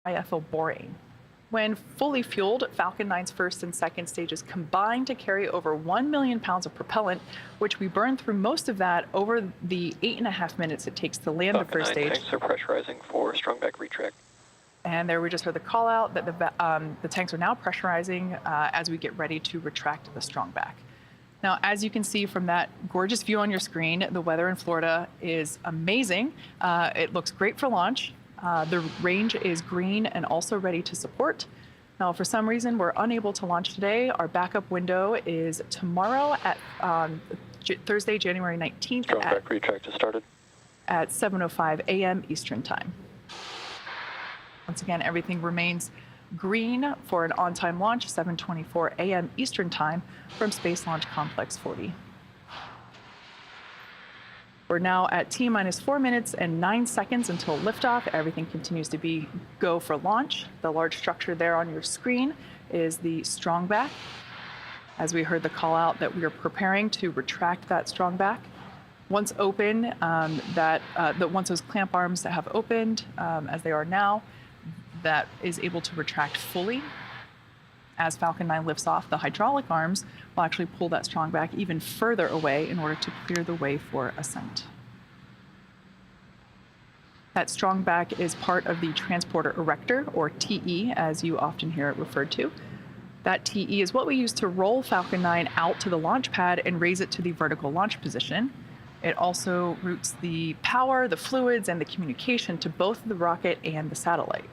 IFO borane. When fully fueled, Falcon 9's first and second stages combine to carry over 1 million pounds of propellant, which we burn through most of that over the 8.5 minutes it takes to land the first stage. Tanks are pressurizing for strong back retract. And there we just heard the call out that the tanks are now pressurizing as we get ready to retract the strong back. Now, as you can see from that gorgeous view on your screen, the weather in Florida is amazing. It looks great for launch. The range is green and also ready to support. Now, for some reason, we're unable to launch today. Our backup window is tomorrow at Thursday, January 19th. Strong back retract has started. At 7:05 a.m. Eastern Time. Once again, everything remains green for an on-time launch, 7:24 a.m. Eastern Time from Space Launch Complex 40. We're now at T-minus 4 minutes and 9 seconds until liftoff. Everything continues to be go for launch. The large structure there on your screen is the strong back. As we heard the call out that we are preparing to retract that strong back. Once open, once those clamp arms have opened, as they are now, that is able to retract fully. As Falcon 9 lifts off, the hydraulic arms will actually pull that strong back even further away in order to clear the way for ascent. That strong back is part of the transporter erector, or TE, as you often hear it referred to. That TE is what we use to roll Falcon 9 out to the launch pad and raise it to the vertical launch position. It also routes the power, the fluids, and the communication to both the rocket and the satellite.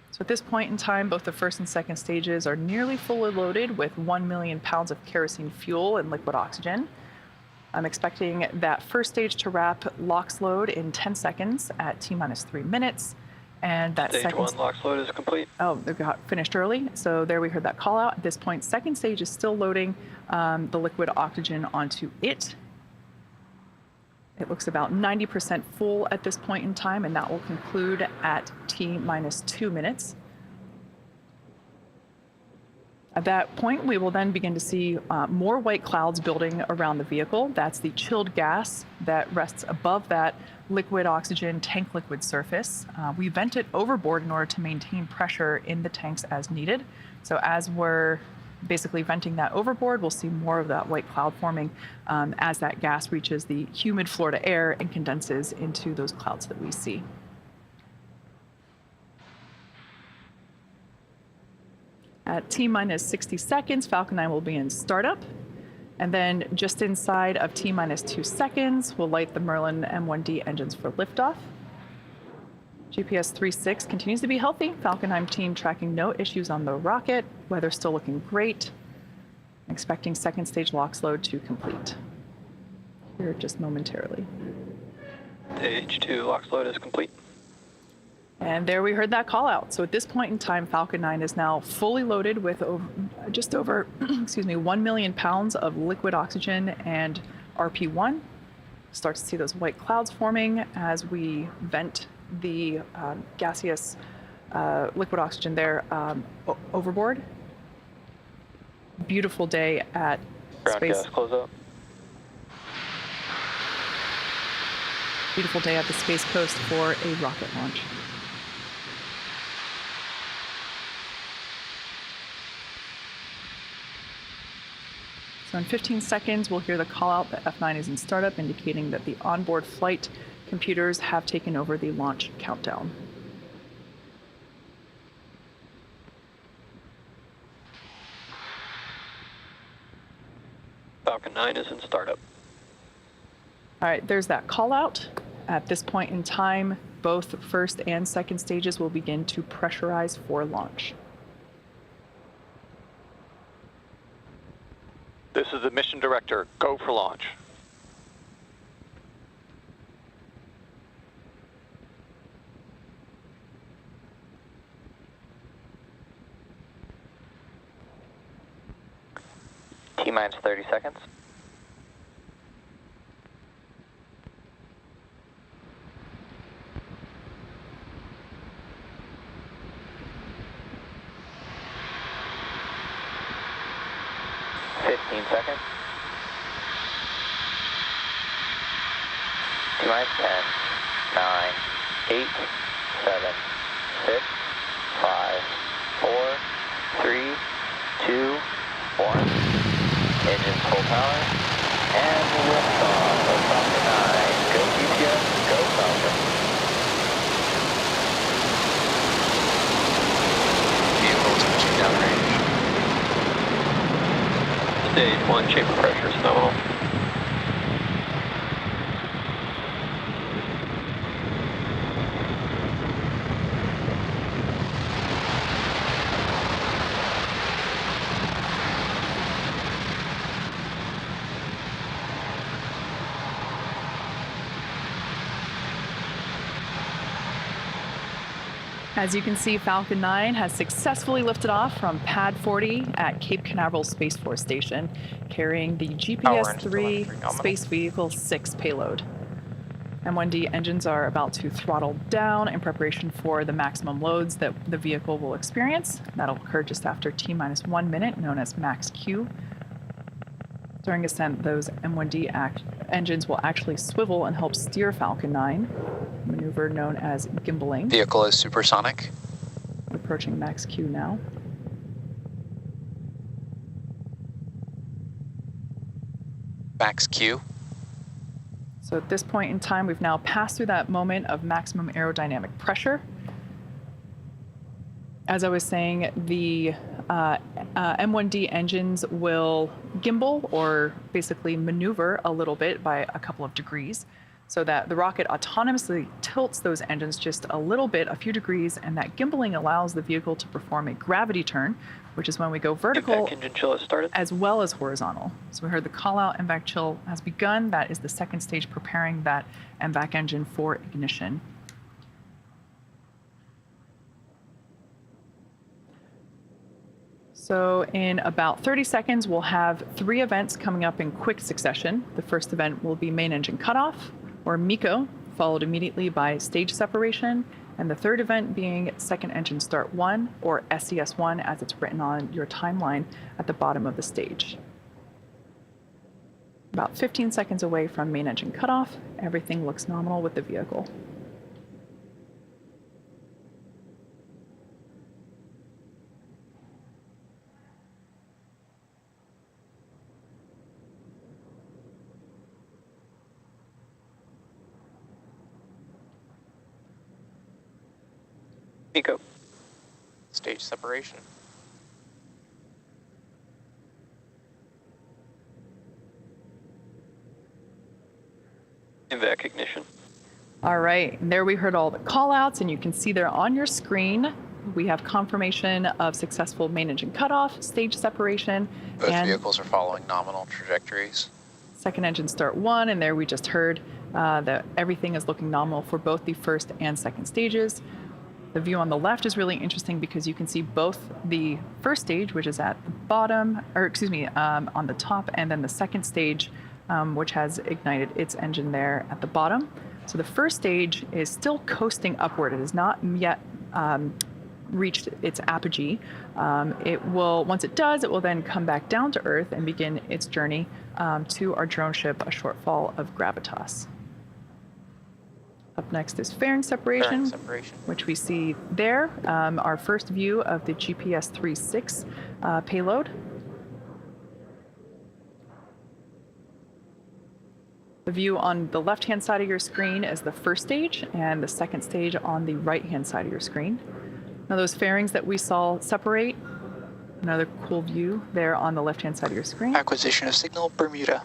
So at this point in time, both the first and second stages are nearly fully loaded with 1 million pounds of kerosene fuel and liquid oxygen. I'm expecting that first stage to wrap LOX load in 10 seconds at T-minus 3 minutes. And that Stage second... 1 LOX load is complete. Oh, they got finished early. So there we heard that call out. At this point, second stage is still loading the liquid oxygen onto it. It looks about 90% full at this point in time, and that will conclude at T-minus 2 minutes. At that point, we will then begin to see more white clouds building around the vehicle. That's the chilled gas that rests above that liquid oxygen tank liquid surface. We vent it overboard in order to maintain pressure in the tanks as needed. So as we're basically venting that overboard, we'll see more of that white cloud forming as that gas reaches the humid Florida air and condenses into those clouds that we see. At T-minus 60 seconds, Falcon 9 will be in startup. And then just inside of T-minus 2 seconds, we'll light the Merlin M1D engines for liftoff. GPS 3.6 continues to be healthy. Falcon 9 team tracking no issues on the rocket. Weather still looking great. Expecting second stage LOX load to complete here just momentarily. Stage 2 LOX load is complete. And there we heard that call out. So at this point in time, Falcon 9 is now fully loaded with just over 1 million pounds of liquid oxygen and RP1. Start to see those white clouds forming as we vent the gaseous liquid oxygen there overboard. Beautiful day at Space. Gas close up. Beautiful day at the Space Coast for a rocket launch. So in 15 seconds, we'll hear the call out that F9 is in startup, indicating that the onboard flight computers have taken over the launch countdown. Falcon 9 is in startup. All right, there's that call out. At this point in time, both first and second stages will begin to pressurize for launch. This is the mission director. Go for launch. T-minus 30 seconds. Seconds. T-minus 10, 9, 8, 7, 6, power. And liftoff of Falcon 9. Go GPS, go Falcon. Vehicles pitching downrange. Stage 1 chamber pressure is nominal. As you can see, Falcon 9 has successfully lifted off from Pad 40 at Cape Canaveral Space Force Station, carrying the GPS-3 Space Vehicle 6 payload. M1D engines are about to throttle down in preparation for the maximum loads that the vehicle will experience. That'll occur just after T-minus 1 minute, known as max Q. During ascent, those M1D engines will actually swivel and help steer Falcon 9, a maneuver known as gimbaling. Vehicle is supersonic. Approaching max Q now. Max Q. So at this point in time, we've now passed through that moment of maximum aerodynamic pressure. As I was saying, the M1D engines will gimbal, or basically maneuver a little bit by a couple of degrees, so that the rocket autonomously tilts those engines just a little bit, a few degrees, and that gimbaling allows the vehicle to perform a gravity turn, which is when we go vertical Engine chill has started. as well as horizontal. So we heard the call out, MVAC chill has begun. That is the second stage preparing that MVAC engine for ignition. So in about 30 seconds, we'll have 3 events coming up in quick succession. The first event will be main engine cutoff, or MECO, followed immediately by stage separation, and the third event being second engine start 1, or SES1 as it's written on your timeline at the bottom of the stage. About 15 seconds away from main engine cutoff, everything looks nominal with the vehicle. MECO. Stage separation. MVAC ignition. All right, and there we heard all the call outs, and you can see there on your screen, we have confirmation of successful main engine cutoff, stage separation, Both and vehicles are following nominal trajectories. second engine start 1, and there we just heard that everything is looking nominal for both the first and second stages. The view on the left is really interesting because you can see both the first stage, which is at the bottom, or excuse me, on the top, and then the second stage, which has ignited its engine there at the bottom. So the first stage is still coasting upward. It has not yet reached its apogee. It will, once it does, it will then come back down to Earth and begin its journey to our drone ship, a shortfall of gravitas. Up next is fairing separation, which we see there, our first view of the GPS-3-6 payload. The view on the left-hand side of your screen is the first stage, and the second stage on the right-hand side of your screen. Now those fairings that we saw separate, another cool view there on the left-hand side of your screen. Acquisition of signal, Bermuda.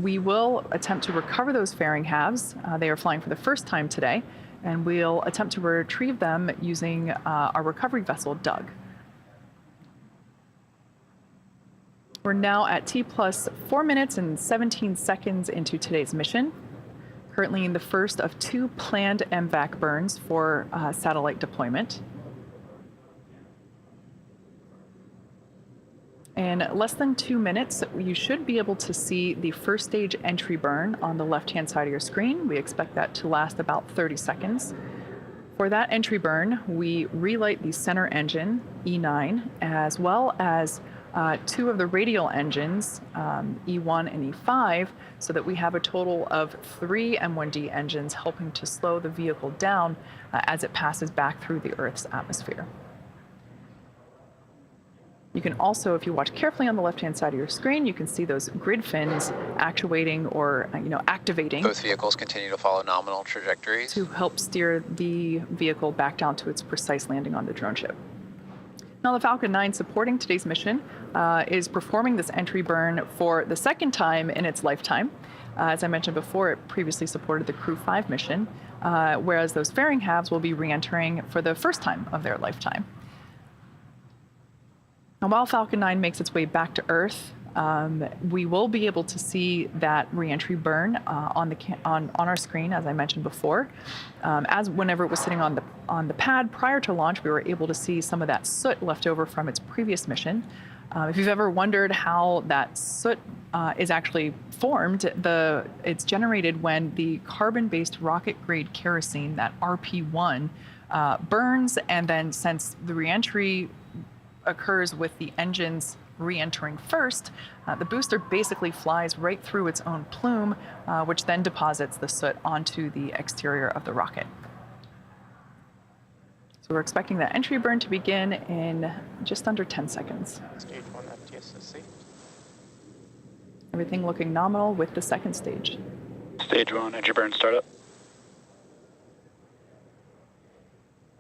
We will attempt to recover those fairing halves. They are flying for the first time today, and we'll attempt to retrieve them using our recovery vessel, Doug. We're now at T plus 4 minutes and 17 seconds into today's mission, currently in the first of 2 planned MVAC burns for satellite deployment. In less than 2 minutes, you should be able to see the first stage entry burn on the left-hand side of your screen. We expect that to last about 30 seconds. For that entry burn, we relight the center engine, E9, as well as 2 of the radial engines, E1 and E5, so that we have a total of 3 M1D engines helping to slow the vehicle down as it passes back through the Earth's atmosphere. You can also, if you watch carefully on the left-hand side of your screen, you can see those grid fins actuating or activating Both vehicles continue to follow nominal trajectories. to help steer the vehicle back down to its precise landing on the drone ship. Now, the Falcon 9 supporting today's mission is performing this entry burn for the second time in its lifetime. As I mentioned before, it previously supported the Crew 5 mission, whereas those fairing halves will be re-entering for the first time of their lifetime. Now, while Falcon 9 makes its way back to Earth, we will be able to see that re-entry burn on our screen, as I mentioned before. As whenever it was sitting on the pad prior to launch, we were able to see some of that soot left over from its previous mission. If you've ever wondered how that soot is actually formed, it's generated when the carbon-based rocket-grade kerosene, that RP1, burns, and then since the re-entry occurs with the engines re-entering first, the booster basically flies right through its own plume, which then deposits the soot onto the exterior of the rocket. So we're expecting that entry burn to begin in just under 10 seconds. Stage 1 FTSC. Everything looking nominal with the second stage. Stage 1, entry burn startup.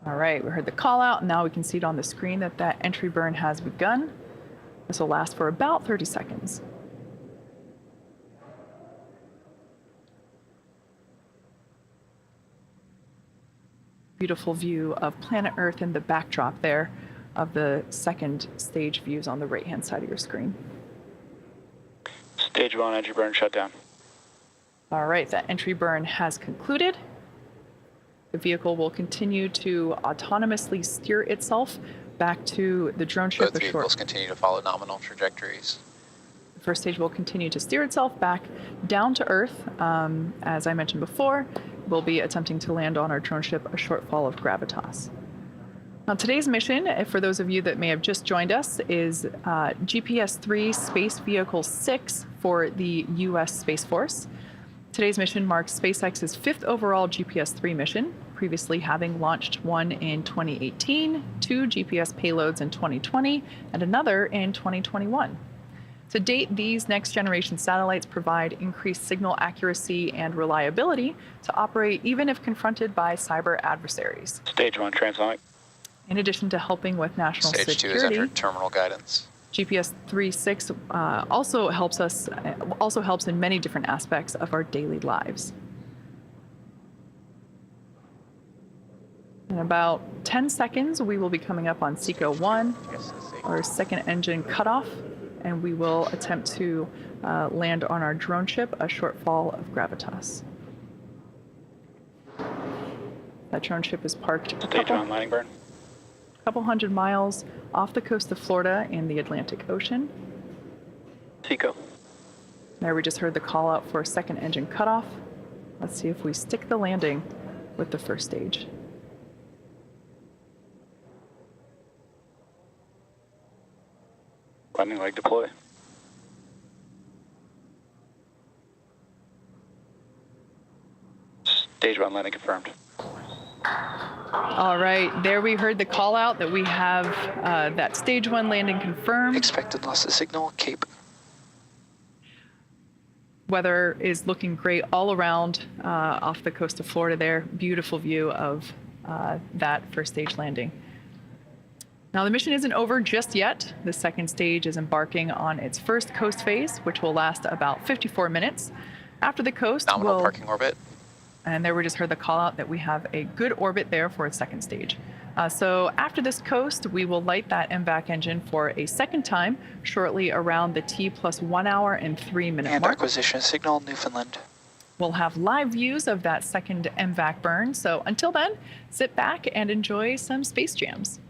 All right, we heard the call out, and now we can see it on the screen that entry burn has begun. This will last for about 30 seconds. Beautiful view of planet Earth in the backdrop there of the second stage views on the right-hand side of your screen. Stage 1, entry burn shut down. All right, that entry burn has concluded. The vehicle will continue to autonomously steer itself back to the drone ship. Both vehicles continue to follow nominal trajectories. The first stage will continue to steer itself back down to Earth. As I mentioned before, we'll be attempting to land on our drone ship a short fall of gravitas. Now, today's mission, for those of you that may have just joined us, is GPS-3 Space Vehicle 6 for the U.S. Space Force. Today's mission marks SpaceX's 5th overall GPS-3 mission, previously having launched one in 2018, 2 GPS payloads in 2020, and another in 2021. To date, these next-generation satellites provide increased signal accuracy and reliability to operate even if confronted by cyber adversaries. Stage 1, transonic. In addition to helping with national Stage 2 security, has entered terminal guidance. GPS 3.6 also helps in many different aspects of our daily lives. In about 10 seconds, we will be coming up on SECO 1, our second engine cutoff, and we will attempt to land on our drone ship a short fall of gravitas. That drone ship is parked Stage 1, landing burn. couple hundred miles off the coast of Florida in the Atlantic Ocean. SECO. There we just heard the call out for a second engine cutoff. Let's see if we stick the landing with the first stage. Landing leg deploy. Stage 1, landing confirmed. All right, there we heard the call out that we have that stage 1 landing confirmed. Expected loss of signal, Cape. Weather is looking great all around off the coast of Florida there. Beautiful view of that first stage landing. Now, the mission isn't over just yet. The second stage is embarking on its first coast phase, which will last about 54 minutes. After the coast, Nominal parking orbit. and there we just heard the call out that we have a good orbit there for its second stage. So after this coast, we will light that MVAC engine for a second time, shortly around the T+1 hour and 3 minute And mark. acquisition signal, Newfoundland. We'll have live views of that second MVAC burn. So until then, sit back and enjoy some space jams.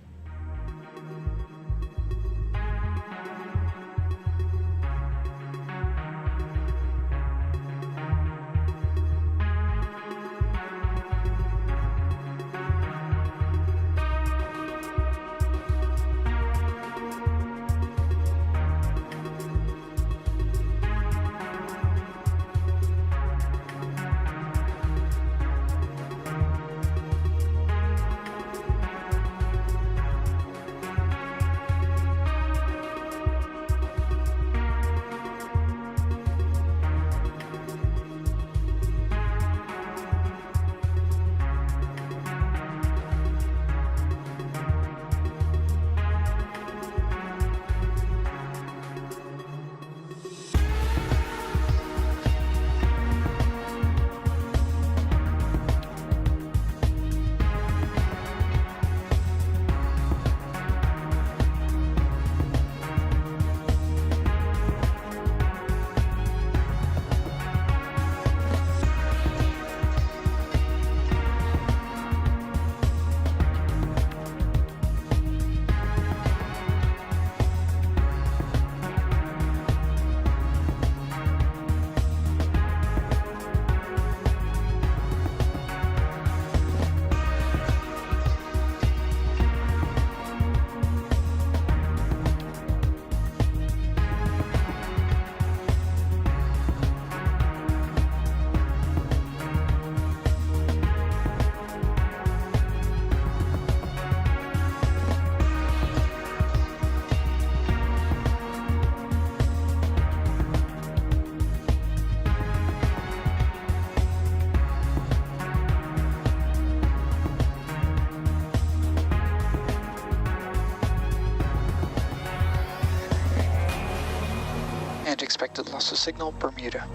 Expected loss of signal, Bermuda.